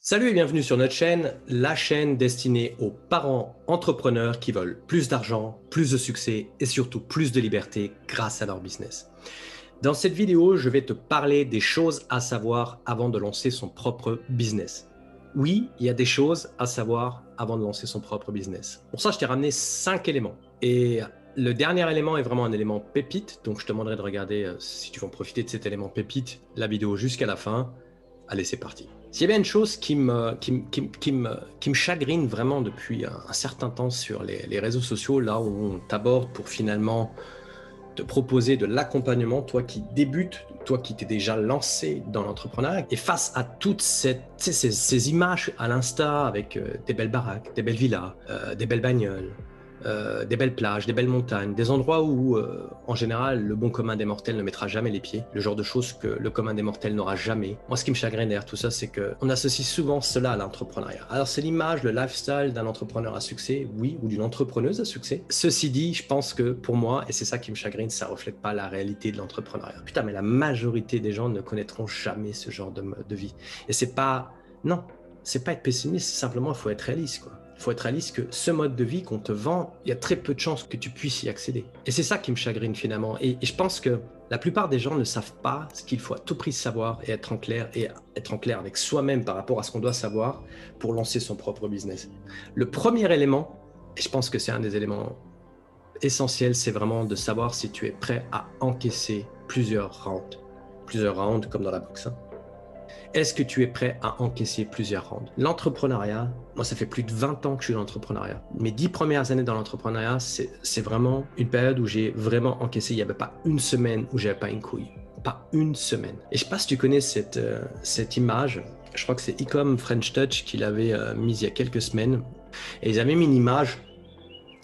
Salut et bienvenue sur notre chaîne, la chaîne destinée aux parents entrepreneurs qui veulent plus d'argent, plus de succès et surtout plus de liberté grâce à leur business. Dans cette vidéo, je vais te parler des choses à savoir avant de lancer son propre business. Oui, il y a des choses à savoir avant de lancer son propre business. Pour ça, je t'ai ramené 5 éléments. Et le dernier élément est vraiment un élément pépite, donc je te demanderai de regarder, si tu veux en profiter de cet élément pépite, la vidéo jusqu'à la fin. Allez, c'est parti. S'il y a bien une chose qui me chagrine vraiment depuis un certain temps sur les réseaux sociaux, là où on t'aborde pour finalement te proposer de l'accompagnement, toi qui débutes, toi qui t'es déjà lancé dans l'entrepreneuriat, et face à toutes ces images à l'insta avec des belles baraques, des belles villas, des belles bagnoles, des belles plages, des belles montagnes, des endroits où, en général, le bon commun des mortels ne mettra jamais les pieds, le genre de choses que le commun des mortels n'aura jamais. Moi, ce qui me chagrine derrière tout ça, c'est qu'on associe souvent cela à l'entrepreneuriat. Alors, c'est l'image, le lifestyle d'un entrepreneur à succès, oui, ou d'une entrepreneuse à succès. Ceci dit, je pense que pour moi, et c'est ça qui me chagrine, ça reflète pas la réalité de l'entrepreneuriat. Putain, mais la majorité des gens ne connaîtront jamais ce genre de vie. Et c'est pas... Non, c'est pas être pessimiste, c'est simplement, il faut être réaliste, quoi. Il faut être réaliste que ce mode de vie qu'on te vend, il y a très peu de chances que tu puisses y accéder. Et c'est ça qui me chagrine finalement. Et je pense que la plupart des gens ne savent pas ce qu'il faut à tout prix savoir et être en clair avec soi-même par rapport à ce qu'on doit savoir pour lancer son propre business. Le premier élément, et je pense que c'est un des éléments essentiels, c'est vraiment de savoir si tu es prêt à encaisser plusieurs rounds. Plusieurs rounds comme dans la boxe. Est-ce que tu es prêt à encaisser plusieurs rounds? L'entrepreneuriat, moi ça fait plus de 20 ans que je suis dans l'entrepreneuriat. Mes 10 premières années dans l'entrepreneuriat, c'est vraiment une période où j'ai vraiment encaissé. Il n'y avait pas une semaine où j'avais pas une couille. Pas une semaine. Et je ne sais pas si tu connais cette image. Je crois que c'est Ecom French Touch qui l'avait mise il y a quelques semaines. Et ils avaient mis une image,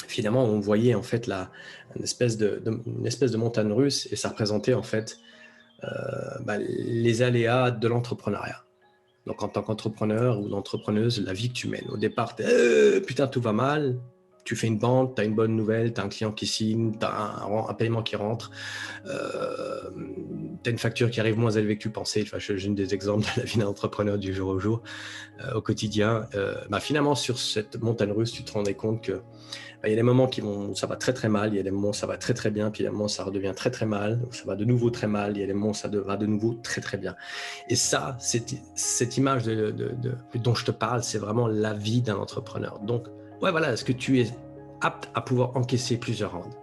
finalement, où on voyait en fait une espèce de montagne russe et ça représentait en fait les aléas de l'entrepreneuriat. Donc, en tant qu'entrepreneur ou d'entrepreneuse, la vie que tu mènes. Au départ, putain, tout va mal. Tu fais une vente, tu as une bonne nouvelle, tu as un client qui signe, tu as un paiement qui rentre, tu as une facture qui arrive moins élevée que tu pensais. Enfin, je donne des exemples de la vie d'un entrepreneur du jour au jour, au quotidien. Finalement, sur cette montagne russe, tu te rendais compte que il y a des moments où ça va très très mal, il y a des moments où ça va très très bien, puis il y a des moments où ça redevient très très mal, ça va de nouveau très mal, il y a des moments où ça va de nouveau très très bien. Et ça, cette image dont je te parle, c'est vraiment la vie d'un entrepreneur. Donc, ouais, voilà, est-ce que tu es apte à pouvoir encaisser plusieurs rounds?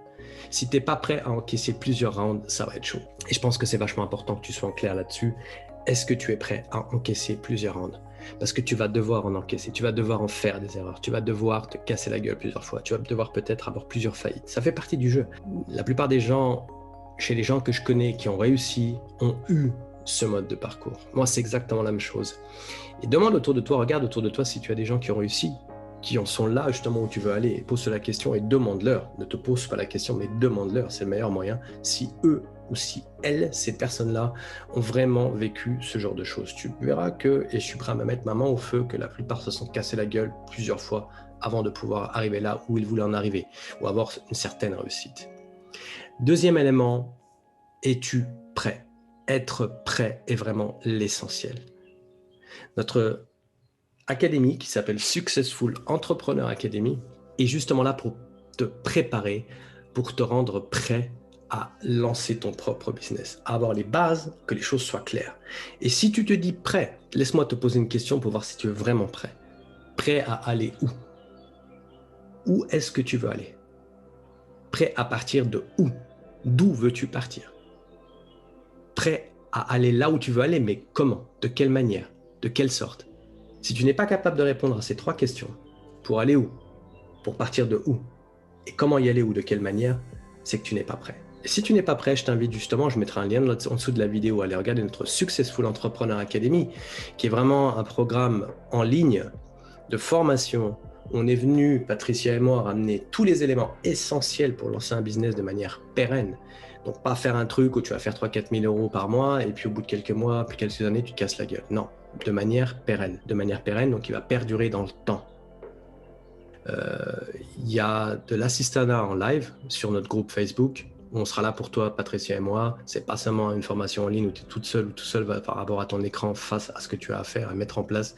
Si tu n'es pas prêt à encaisser plusieurs rounds, ça va être chaud. Et je pense que c'est vachement important que tu sois en clair là-dessus. Est-ce que tu es prêt à encaisser plusieurs rounds? Parce que tu vas devoir en encaisser, tu vas devoir en faire des erreurs, tu vas devoir te casser la gueule plusieurs fois, tu vas devoir peut-être avoir plusieurs faillites. Ça fait partie du jeu. La plupart des gens, chez les gens que je connais qui ont réussi, ont eu ce mode de parcours. Moi, c'est exactement la même chose. Et demande autour de toi, regarde autour de toi si tu as des gens qui ont réussi, qui en sont là justement où tu veux aller. Pose la question et demande-leur. Ne te pose pas la question, mais demande-leur. C'est le meilleur moyen. Si eux ou si elles, ces personnes-là, ont vraiment vécu ce genre de choses. Tu verras que, et je suis prêt à me mettre ma main au feu, que la plupart se sont cassés la gueule plusieurs fois avant de pouvoir arriver là où ils voulaient en arriver, ou avoir une certaine réussite. Deuxième élément, es-tu prêt? Être prêt est vraiment l'essentiel. Notre académie qui s'appelle Successful Entrepreneur Academy est justement là pour te préparer, pour te rendre prêt à lancer ton propre business, à avoir les bases, que les choses soient claires. Et si tu te dis prêt, laisse-moi te poser une question pour voir si tu es vraiment prêt. Prêt à aller où? Où est-ce que tu veux aller? Prêt à partir de où? D'où veux-tu partir? Prêt à aller là où tu veux aller, mais comment? De quelle manière? De quelle sorte? Si tu n'es pas capable de répondre à ces 3 questions, pour aller où? Pour partir de où? Et comment y aller ou de quelle manière? C'est que tu n'es pas prêt. Et si tu n'es pas prêt, je t'invite justement, je mettrai un lien en dessous de la vidéo, à aller regarder notre Successful Entrepreneur Academy, qui est vraiment un programme en ligne de formation. On est venu, Patricia et moi, ramener tous les éléments essentiels pour lancer un business de manière pérenne. Donc pas faire un truc où tu vas faire 3-4 000 euros par mois et puis au bout de quelques mois, puis quelques années, tu te casses la gueule. Non, de manière pérenne. De manière pérenne, donc il va perdurer dans le temps. Il y a de l'assistanat en live sur notre groupe Facebook. On sera là pour toi, Patricia et moi. C'est pas seulement une formation en ligne où tu es toute seule ou tout seul par rapport à ton écran face à ce que tu as à faire, à mettre en place.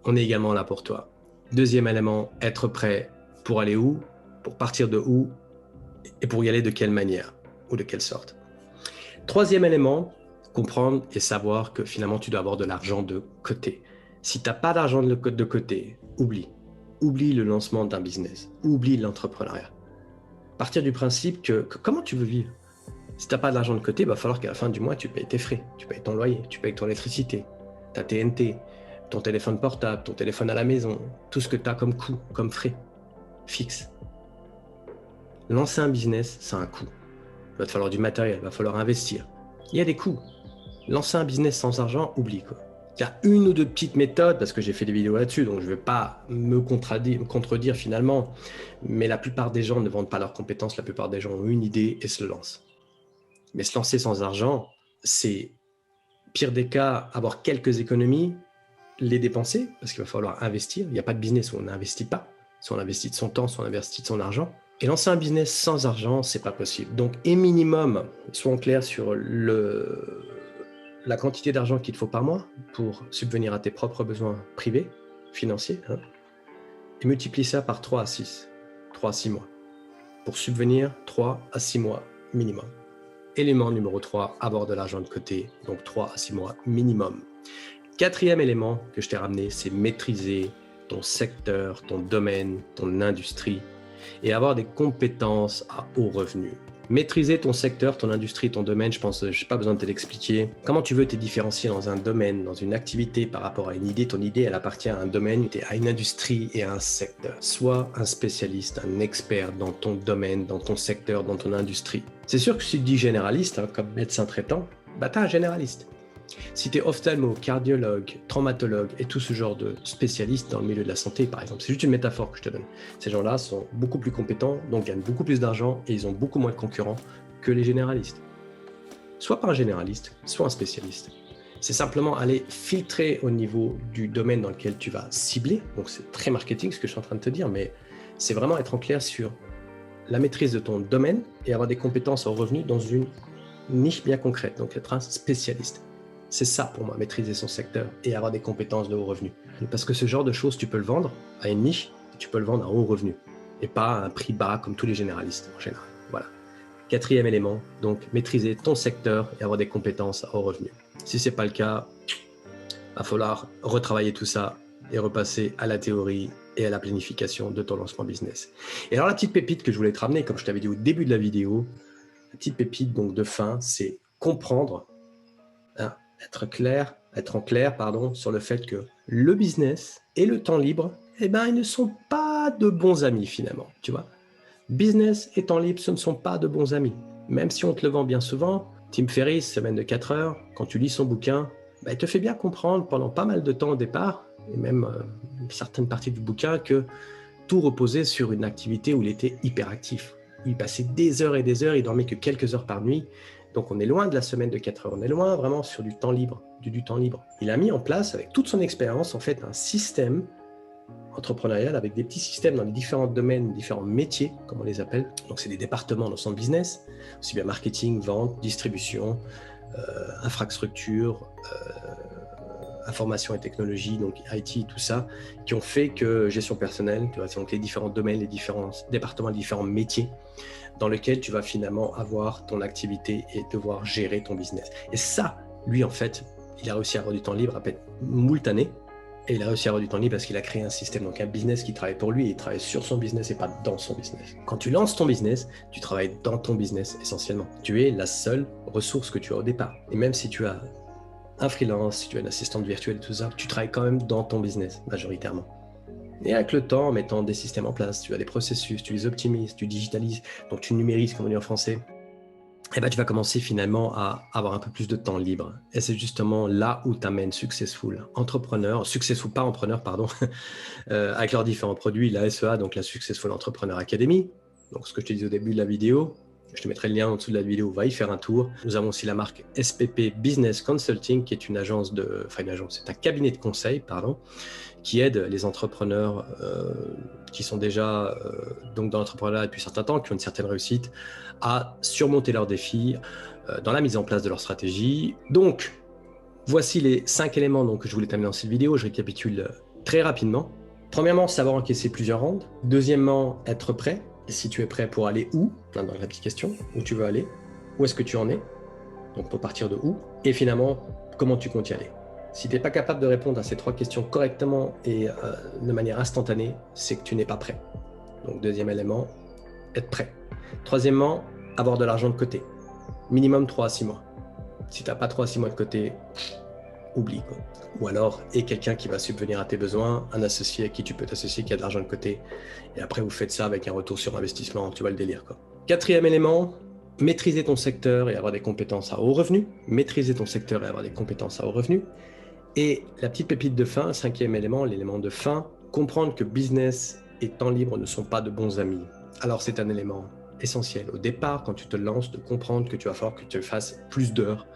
on est également là pour toi. Deuxième élément, être prêt pour aller où, pour partir de où et pour y aller de quelle manière ou de quelle sorte. Troisième élément, comprendre et savoir que finalement tu dois avoir de l'argent de côté. Si tu n'as pas d'argent de côté, oublie. Oublie le lancement d'un business, oublie l'entrepreneuriat. Partir du principe que comment tu veux vivre? Si tu n'as pas d'argent de côté, il va falloir qu'à la fin du mois, tu payes tes frais, tu payes ton loyer, tu payes ton électricité, ta TNT, ton téléphone portable, ton téléphone à la maison, tout ce que tu as comme coût, comme frais, fixe. Lancer un business, c'est un coût. Il va te falloir du matériel, il va falloir investir. Il y a des coûts. Lancer un business sans argent, oublie quoi. Il y a une ou deux petites méthodes, parce que j'ai fait des vidéos là-dessus, donc je ne vais pas me contredire finalement, mais la plupart des gens ne vendent pas leurs compétences, la plupart des gens ont une idée et se lancent. Mais se lancer sans argent, c'est, pire des cas, avoir quelques économies, les dépenser, parce qu'il va falloir investir. Il n'y a pas de business où on n'investit pas. Soit on investit de son temps, soit on investit de son argent. Et lancer un business sans argent, c'est pas possible. Donc, et minimum, soyons clairs sur la quantité d'argent qu'il te faut par mois pour subvenir à tes propres besoins privés, financiers, et multiplie ça par 3 à 6, 3 à 6 mois, pour subvenir 3 à 6 mois minimum. Élément numéro 3, avoir de l'argent de côté, donc 3 à 6 mois minimum. Quatrième élément que je t'ai ramené, c'est maîtriser ton secteur, ton domaine, ton industrie et avoir des compétences à haut revenu. Maîtriser ton secteur, ton industrie, ton domaine, je pense, je n'ai pas besoin de te l'expliquer. Comment tu veux te différencier dans un domaine, dans une activité par rapport à une idée? Ton idée, elle appartient à un domaine, à une industrie et à un secteur. Sois un spécialiste, un expert dans ton domaine, dans ton secteur, dans ton industrie. C'est sûr que si tu dis généraliste, comme médecin traitant, tu es un généraliste. Si tu es ophtalmo, cardiologue, traumatologue et tout ce genre de spécialistes dans le milieu de la santé, par exemple, c'est juste une métaphore que je te donne. Ces gens-là sont beaucoup plus compétents, donc gagnent beaucoup plus d'argent et ils ont beaucoup moins de concurrents que les généralistes. Soit pas un généraliste, soit un spécialiste. C'est simplement aller filtrer au niveau du domaine dans lequel tu vas cibler. Donc c'est très marketing ce que je suis en train de te dire, mais c'est vraiment être en clair sur la maîtrise de ton domaine et avoir des compétences en revenu dans une niche bien concrète, donc être un spécialiste. C'est ça pour moi, maîtriser son secteur et avoir des compétences de haut revenu. Parce que ce genre de choses, tu peux le vendre à une niche, tu peux le vendre à haut revenu et pas à un prix bas comme tous les généralistes en général. Voilà. Quatrième élément, donc maîtriser ton secteur et avoir des compétences à haut revenu. Si ce n'est pas le cas, il va falloir retravailler tout ça et repasser à la théorie et à la planification de ton lancement business. Et alors la petite pépite que je voulais te ramener, comme je t'avais dit au début de la vidéo, la petite pépite donc de fin, c'est comprendre, être en clair sur le fait que le business et le temps libre, ils ne sont pas de bons amis finalement, tu vois. Business et temps libre, ce ne sont pas de bons amis. Même si on te le vend bien souvent, Tim Ferriss, Semaine de 4 heures, quand tu lis son bouquin, il te fait bien comprendre pendant pas mal de temps au départ, et même une certaine partie du bouquin, que tout reposait sur une activité où il était hyperactif. Il passait des heures et des heures, il dormait que quelques heures par nuit. Donc on est loin de la semaine de 4 heures, on est loin vraiment sur du temps libre, du temps libre. Il a mis en place, avec toute son expérience, en fait, un système entrepreneurial avec des petits systèmes dans les différents domaines, différents métiers, comme on les appelle. Donc c'est des départements dans son business, aussi bien marketing, vente, distribution, infrastructure, information et technologie, donc IT, tout ça, qui ont fait que gestion personnelle, tu vois, donc les différents domaines, les différents départements, les différents métiers dans lesquels tu vas finalement avoir ton activité et devoir gérer ton business. Et ça, lui, en fait, il a réussi à avoir du temps libre à peine moult années, et il a réussi à avoir du temps libre parce qu'il a créé un système, donc un business qui travaille pour lui, et il travaille sur son business et pas dans son business. Quand tu lances ton business, tu travailles dans ton business essentiellement. Tu es la seule ressource que tu as au départ. Et même si tu as un freelance, si tu as une assistante virtuelle et tout ça, tu travailles quand même dans ton business, majoritairement. Et avec le temps, en mettant des systèmes en place, tu as des processus, tu les optimises, tu digitalises, donc tu numérises, comme on dit en français, et tu vas commencer finalement à avoir un peu plus de temps libre. Et c'est justement là où t'amènes Successful Entrepreneur, Successful pas Entrepreneur, pardon, avec leurs différents produits, la SEA, donc la Successful Entrepreneur Academy, donc ce que je te disais au début de la vidéo. Je te mettrai le lien en dessous de la vidéo, va y faire un tour. Nous avons aussi la marque SPP Business Consulting, qui est une agence c'est un cabinet de conseil, qui aide les entrepreneurs qui sont déjà donc dans l'entrepreneuriat depuis un certain temps, qui ont une certaine réussite, à surmonter leurs défis dans la mise en place de leur stratégie. Donc, voici les 5 éléments que je voulais t'amener dans cette vidéo. Je récapitule très rapidement. Premièrement, savoir encaisser plusieurs rounds. Deuxièmement, être prêt. Et si tu es prêt pour aller où, dans la petite question, où tu veux aller, où est-ce que tu en es, donc pour partir de où, et finalement, comment tu comptes y aller. Si tu n'es pas capable de répondre à ces 3 questions correctement et de manière instantanée, c'est que tu n'es pas prêt. Donc deuxième élément, être prêt. Troisièmement, avoir de l'argent de côté. Minimum 3 à 6 mois. Si tu n'as pas 3 à 6 mois de côté, oublie quoi. Ou alors, et quelqu'un qui va subvenir à tes besoins, un associé à qui tu peux t'associer qui a de l'argent de côté, et après vous faites ça avec un retour sur investissement, tu vois le délire quoi. Quatrième élément, maîtriser ton secteur et avoir des compétences à haut revenu. Maîtriser ton secteur et avoir des compétences à haut revenu. Et la petite pépite de fin, 5e élément, l'élément de fin, comprendre que business et temps libre ne sont pas de bons amis. Alors c'est un élément essentiel au départ, quand tu te lances, de comprendre que tu vas falloir que tu fasses plus d'heures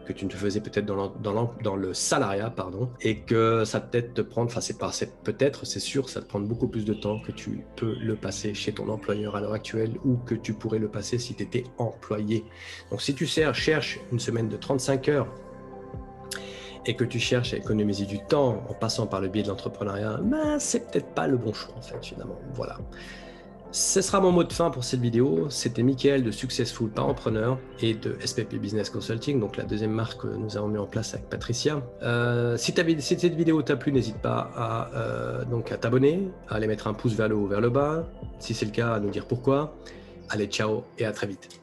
que tu ne faisais peut-être dans le salariat, pardon, et que ça peut-être te prendre, enfin c'est sûr, ça te prend beaucoup plus de temps que tu peux le passer chez ton employeur à l'heure actuelle ou que tu pourrais le passer si tu étais employé. Donc si tu cherches une semaine de 35 heures et que tu cherches à économiser du temps en passant par le biais de l'entrepreneuriat, ben, c'est peut-être pas le bon choix en fait finalement. Voilà. Ce sera mon mot de fin pour cette vidéo. C'était Mickaël de Successful Parentpreneur et de SPP Business Consulting, donc la deuxième marque que nous avons mis en place avec Patricia. Si cette vidéo t'a plu, n'hésite pas à t'abonner, à aller mettre un pouce vers le haut ou vers le bas. Si c'est le cas, à nous dire pourquoi. Allez, ciao et à très vite.